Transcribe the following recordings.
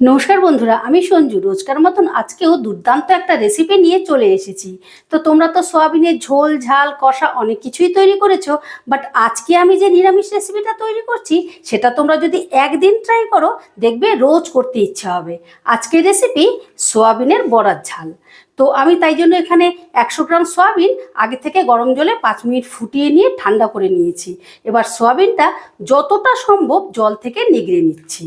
নমস্কার বন্ধুরা, আমি সঞ্জু। রোজকার মতন আজকেও দুর্দান্ত একটা রেসিপি নিয়ে চলে এসেছি। তো তোমরা তো সয়াবিনের ঝোল, ঝাল, কষা অনেক কিছুই তৈরি করেছো, বাট আজকে আমি যে নিরামিষ রেসিপিটা তৈরি করছি সেটা তোমরা যদি একদিন ট্রাই করো দেখবে রোজ করতে ইচ্ছা হবে। আজকের রেসিপি সয়াবিনের বড়ার ঝাল। তো আমি তাই জন্য এখানে 100 গ্রাম সয়াবিন আগে থেকে গরম জলে 5 মিনিট ফুটিয়ে নিয়ে ঠান্ডা করে নিয়েছি। এবার সয়াবিনটা যতটা সম্ভব জল থেকে নিগড়ে নিচ্ছি।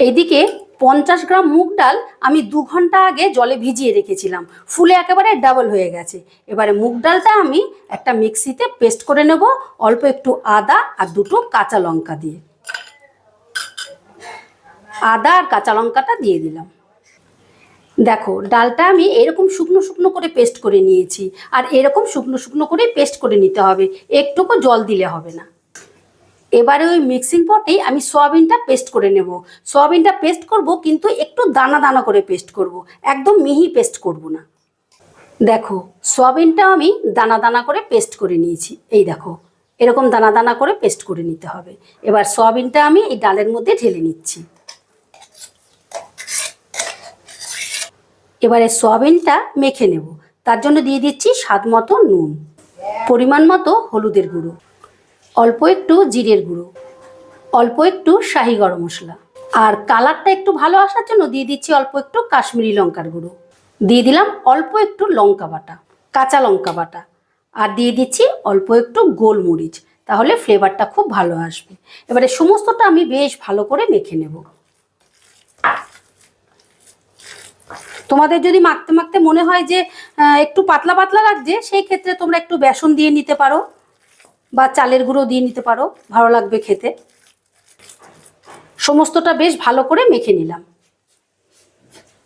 এইদিকে 50 গ্রাম মুগ ডাল আমি 2 ঘন্টা আগে জলে ভিজিয়ে রেখেছিলাম, ফুলে একেবারে ডাবল হয়ে গেছে। এবারে মুগ ডালটা আমি একটা মিক্সিতে পেস্ট করে নেব, অল্প একটু আদা আর দুটো কাঁচা লঙ্কা দিয়ে। আদা আর কাঁচা লঙ্কাটা দিয়ে দিলাম। দেখো, ডালটা আমি এরকম শুকনো শুকনো করে পেস্ট করে নিয়েছি, আর এরকম শুকনো শুকনো করে পেস্ট করে নিতে হবে, একটুকু জল দিলে হবে না। এবারে ওই মিক্সিং পটেই আমি সয়াবিনটা পেস্ট করে নেব। সয়াবিনটা পেস্ট করব, কিন্তু একটু দানা দানা করে পেস্ট করব, একদম মিহি পেস্ট করব না। দেখো, সয়াবিনটা আমি দানা দানা করে পেস্ট করে নিয়েছি। এই দেখো, এরকম দানা দানা করে পেস্ট করে নিতে হবে। এবার সয়াবিনটা আমি এই ডালের মধ্যে ঢেলে নিচ্ছি। এবারে সয়াবিনটা মেখে নেব, তার জন্য দিয়ে দিচ্ছি স্বাদ মতো নুন, পরিমাণ মতো হলুদের গুঁড়ো, অল্প একটু জিরের গুঁড়ো, অল্প একটু শাহি গরম মশলা, আর কালারটা একটু ভালো আসার জন্য দিয়ে দিচ্ছি অল্প একটু কাশ্মীরি লঙ্কার গুঁড়ো, দিয়ে দিলাম অল্প একটু লঙ্কা বাটা, কাঁচা লঙ্কা বাটা, আর দিয়ে দিচ্ছি অল্প একটু গোলমরিচ, তাহলে ফ্লেভারটা খুব ভালো আসবে। এবারে সমস্তটা আমি বেশ ভালো করে মেখে নেব। তোমাদের যদি মাখতে মাখতে মনে হয় যে একটু পাতলা পাতলা লাগছে, সেই ক্ষেত্রে তোমরা একটু বেসন দিয়ে নিতে পারো বা চালের গুঁড়ো দিয়ে নিতে পারো, ভালো লাগবে খেতে। সমস্তটা বেশ ভালো করে মেখে নিলাম।